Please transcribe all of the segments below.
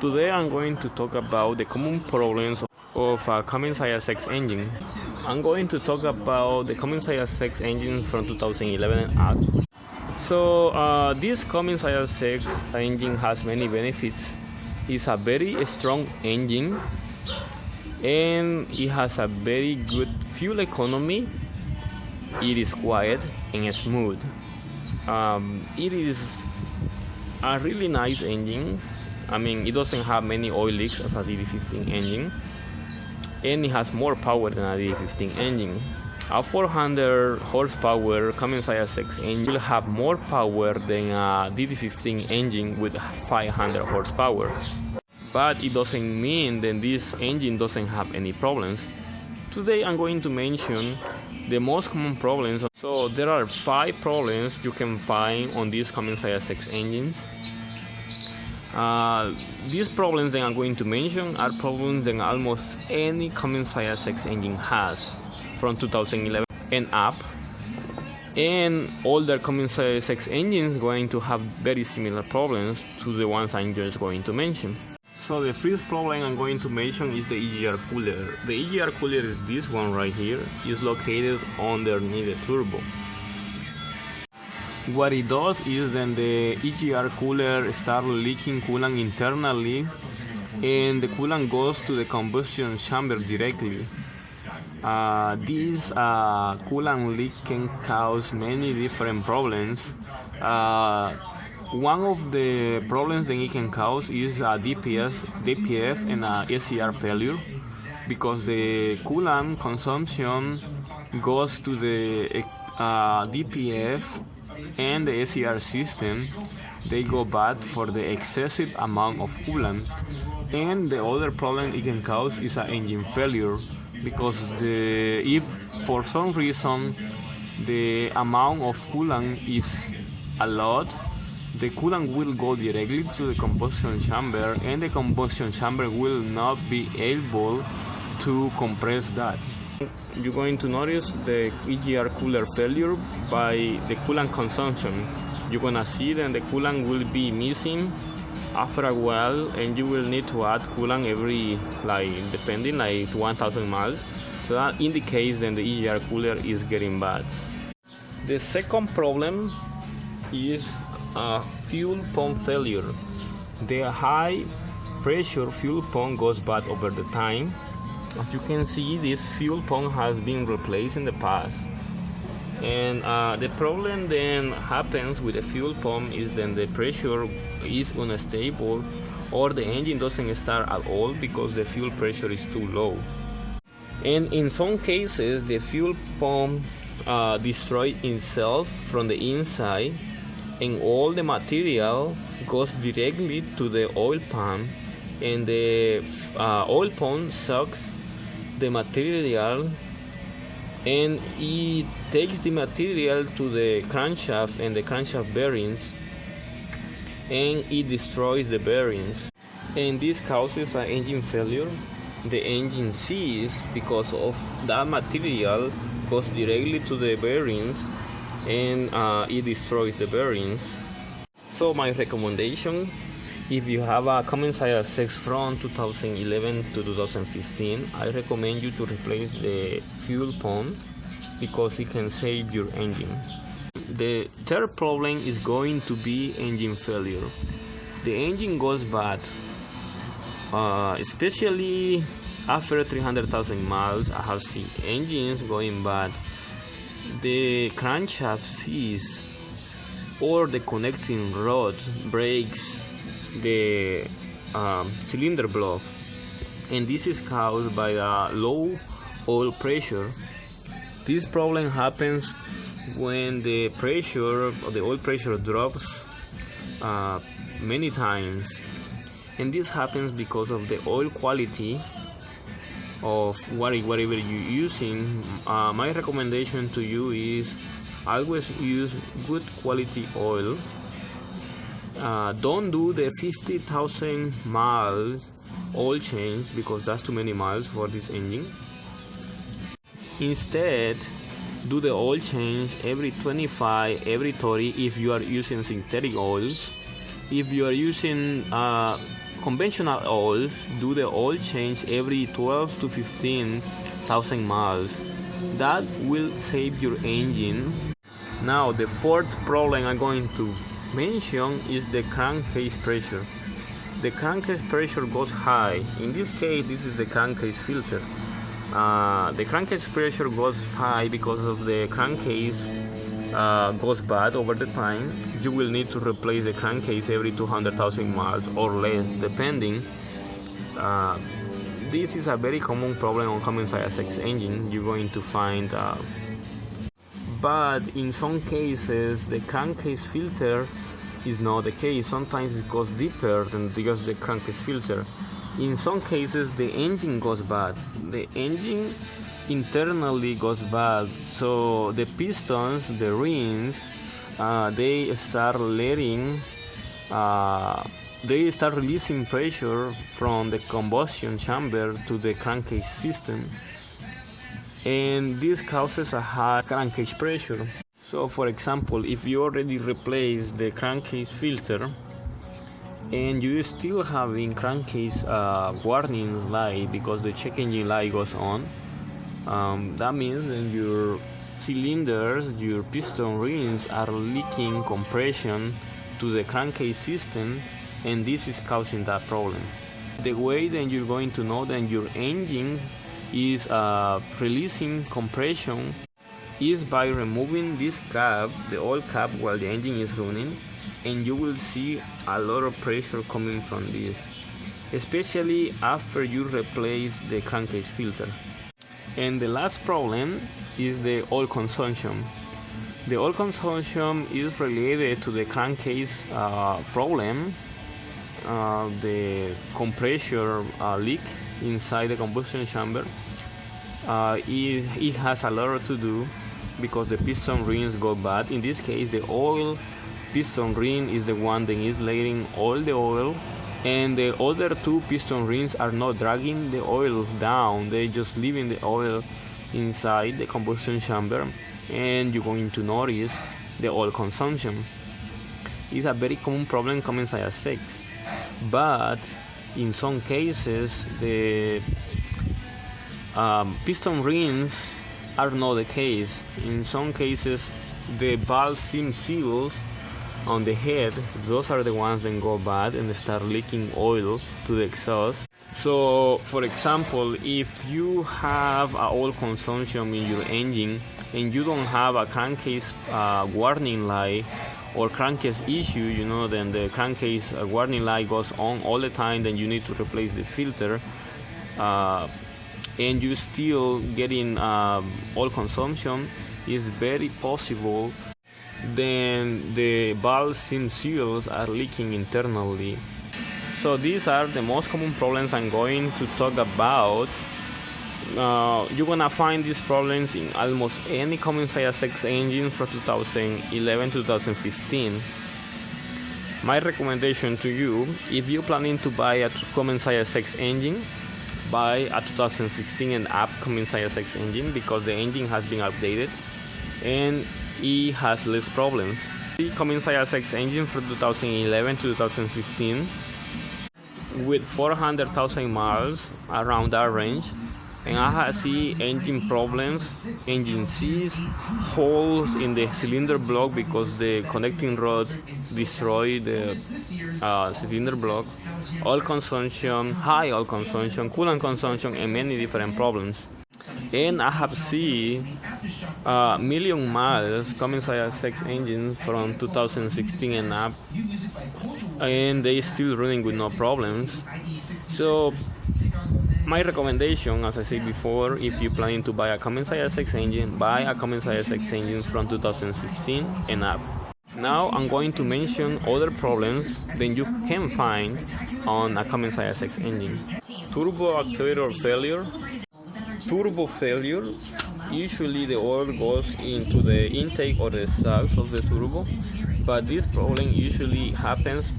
Today I'm going to talk about the common problems of a Cummins ISX engine. I'm going to talk about the Cummins ISX engine from 2011 and up. So this Cummins ISX engine has many benefits. It's a very strong engine and it has a very good fuel economy. It is quiet and smooth. It is a really nice engine. I mean, it doesn't have many oil leaks as a DD15 engine, and it has more power than a DD15 engine. A 400 horsepower Cummins ISX engine will have more power than a DD15 engine with 500 horsepower. But it doesn't mean that this engine doesn't have any problems. Today I'm going to mention the most common problems. So there are 5 problems you can find on these Cummins ISX engines. These problems that I'm going to mention are problems that almost any Cummins ISX engine has from 2011 and up, and older Cummins ISX engines going to have very similar problems to the ones I'm just going to mention. So the first problem I'm going to mention is the Egr Cooler. The Egr Cooler is this one right here. It's located underneath the turbo. What it does is then the Egr Cooler starts leaking coolant internally, and the coolant goes to the combustion chamber directly. This coolant leak can cause many different problems. One of the problems that it can cause is DPF and SCR failure, because the coolant consumption goes to the DPF and the SCR system. They go bad for the excessive amount of coolant. And the other problem it can cause is an engine failure, because if for some reason the amount of coolant is a lot, the coolant will go directly to the combustion chamber, and the combustion chamber will not be able to compress that. You're going to notice the Egr Cooler failure by the coolant consumption. You're gonna see that the coolant will be missing after a while, and you will need to add coolant every, depending, 1,000 miles. So that indicates that the Egr Cooler is getting bad. The second problem is fuel pump failure. The high pressure fuel pump goes bad over the time. As you can see, this fuel pump has been replaced in the past, and the problem then happens with the fuel pump is then the pressure is unstable, or the engine doesn't start at all because the fuel pressure is too low. And in some cases the fuel pump destroys itself from the inside, and all the material goes directly to the oil pump, and the oil pump sucks the material, and it takes the material to the crankshaft and the crankshaft bearings, and it destroys the bearings, and this causes an engine failure. The engine seizes because of that material goes directly to the bearings, and it destroys the bearings. So my recommendation, if you have a Cummins ISX from 2011 to 2015, I recommend you to replace the fuel pump because it can save your engine. The third problem is going to be engine failure. The engine goes bad, especially after 300,000 miles. I have seen engines going bad. The crankshaft seizes, or the connecting rod breaks the cylinder block, and this is caused by a low oil pressure. This problem happens when the pressure or the oil pressure drops many times, and this happens because of the oil quality of whatever you're using. My recommendation to you is always use good quality oil. Don't do the 50,000 miles oil change because that's too many miles for this engine. Instead, do the oil change every 25, every 30 if you are using synthetic oils. If you are using conventional oils do the oil change every 12 to 15,000 miles. That will save your engine. Now the fourth problem I'm going to mention is the crankcase pressure. The crankcase pressure goes high. In this case, this is the crankcase filter. The crankcase pressure goes high because of the crankcase goes bad over the time. You will need to replace the crankcase every 200,000 miles or less, depending. This is a very common problem on Cummins ISX engine. You're going to find, but in some cases the crankcase filter is not the case. Sometimes it goes deeper than just the crankcase filter. In some cases the engine goes bad. The engine internally goes bad, so the pistons, the rings, they start releasing pressure from the combustion chamber to the crankcase system, and this causes a high crankcase pressure. So for example, if you already replaced the crankcase filter and you still having crankcase warning light because the check engine light goes on, that means that your cylinders, your piston rings are leaking compression to the crankcase system, and this is causing that problem. The way that you're going to know that your engine is releasing compression is by removing these caps, the oil cap, while the engine is running, and you will see a lot of pressure coming from this, especially after you replace the crankcase filter. And the last problem is the oil consumption. The oil consumption is related to the crankcase problem, the compression leak inside the combustion chamber. It has a lot to do because the piston rings go bad. In this case, the oil piston ring is the one that is letting all the oil, and the other two piston rings are not dragging the oil down. They're just leaving the oil inside the combustion chamber, and you're going to notice the oil consumption. It's a very common problem Cummins ISX, but in some cases the piston rings are not the case. In some cases the valve seam seals on the head, those are the ones that go bad and start leaking oil to the exhaust. So for example, if you have a oil consumption in your engine and you don't have a crankcase warning light or crankcase issue, then the crankcase warning light goes on all the time, then you need to replace the filter, and you still getting oil consumption, is very possible then the valve seam seals are leaking internally. So these are the most common problems I'm going to talk about. You're gonna find these problems in almost any Cummins ISX engine from 2011 to 2015. My recommendation to you, if you're planning to buy a Cummins ISX engine, buy a 2016 and up Cummins ISX engine, because the engine has been updated and it has less problems. The Cummins ISX engine from 2011 to 2015 with 400,000 miles, around that range, and I see engine problems, engine seals, holes in the cylinder block because the connecting rod destroyed the cylinder block, oil consumption, high oil consumption, coolant consumption, and many different problems. And I have seen million miles Cummins ISX engines from 2016 and up, and they still running with no problems. So my recommendation, as I said before, if you're planning to buy a Cummins ISX engine, buy a Cummins ISX engine from 2016 and up. Now I'm going to mention other problems that you can find on a Cummins ISX engine. Turbo actuator failure. Turbo failure, usually the oil goes into the intake or the exhaust of the turbo, but this problem usually happens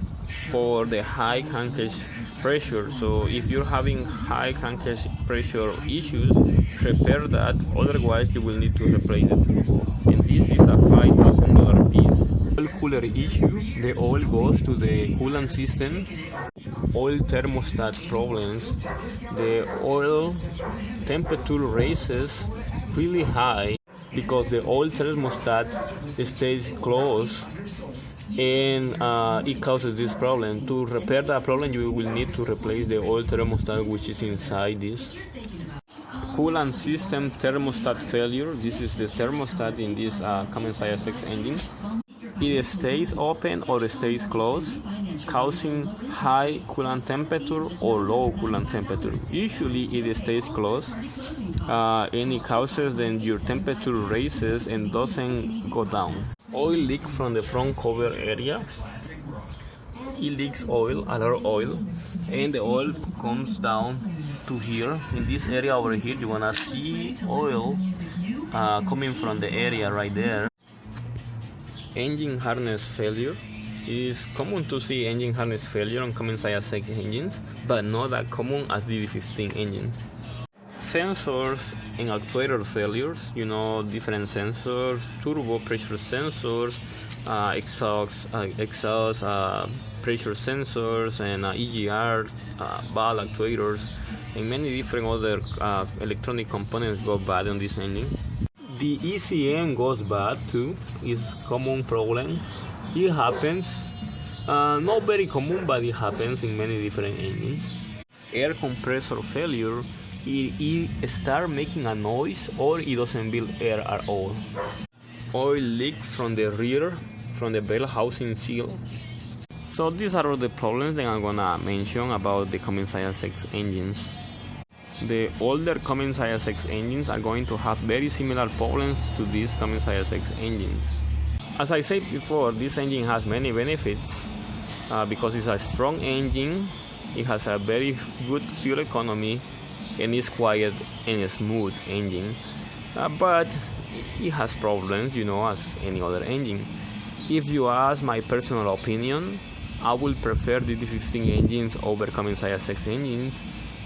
for the high crankcase pressure. So if you're having high crankcase pressure issues, repair that, otherwise you will need to replace the turbo, and this is a $5,000 piece. Oil cooler issue, the oil goes to the coolant system oil thermostat problems, the oil temperature raises really high because the oil thermostat stays closed, and it causes this problem. To repair that problem, you will need to replace the oil thermostat which is inside this. Coolant system thermostat failure. This is the thermostat in this Cummins ISX engine. It stays open or stays closed, causing high coolant temperature or low coolant temperature. Usually it stays closed, and it causes then your temperature raises and doesn't go down. Oil leak from the front cover area. It leaks oil, a lot of oil, and the oil comes down to here. In this area over here, you wanna see oil coming from the area right there. Engine harness failure. It is common to see engine harness failure on Cummins ISX engines, but not that common as DD15 engines. Sensors and actuator failures, different sensors, turbo pressure sensors, exhaust pressure sensors, and EGR, valve actuators, and many different other electronic components go bad on this engine. The ECM goes bad too. It's a common problem. It happens, not very common, but it happens in many different engines. Air compressor failure. It starts making a noise or it doesn't build air at all. Oil leak from the rear, from the bell housing seal. So these are all the problems that I'm gonna mention about the Cummins ISX engines. The older Cummins ISX engines are going to have very similar problems to these Cummins ISX engines. As I said before, this engine has many benefits because it's a strong engine, it has a very good fuel economy, and it's quiet and a smooth engine. But it has problems, as any other engine. If you ask my personal opinion, I will prefer the DD15 engines over Cummins ISX engines.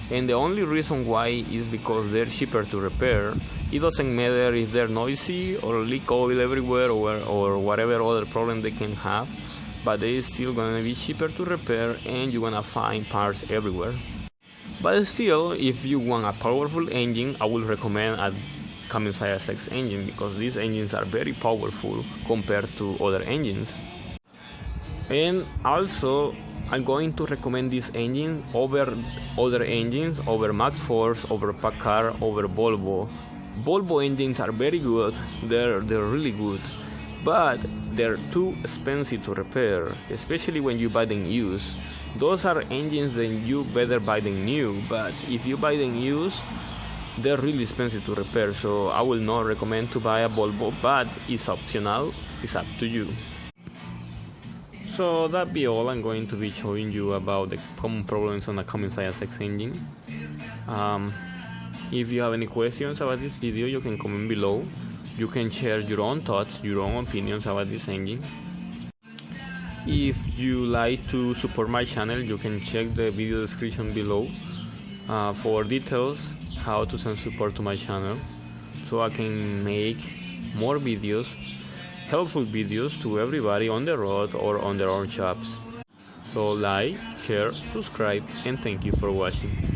And the only reason why is because they're cheaper to repair. It doesn't matter if they're noisy or leak oil everywhere or whatever other problem they can have, but they're still gonna be cheaper to repair and you're gonna find parts everywhere. But still, if you want a powerful engine, I will recommend a Cummins ISX engine because these engines are very powerful compared to other engines. And also, I'm going to recommend this engine over other engines, over Max Force, over Packard, over Volvo. Volvo engines are very good, they're really good, but they're too expensive to repair, especially when you buy them used. Those are engines that you better buy them new, but if you buy them used, they're really expensive to repair, so I will not recommend to buy a Volvo, but it's optional, it's up to you. So that be all I'm going to be showing you about the common problems on a Cummins ISX engine. If you have any questions about this video, you can comment below. You can share your own thoughts, your own opinions about this engine. If you like to support my channel, you can check the video description below for details how to send support to my channel so I can make more videos, helpful videos to everybody on the road or on their own shops. So like, share, subscribe, and thank you for watching.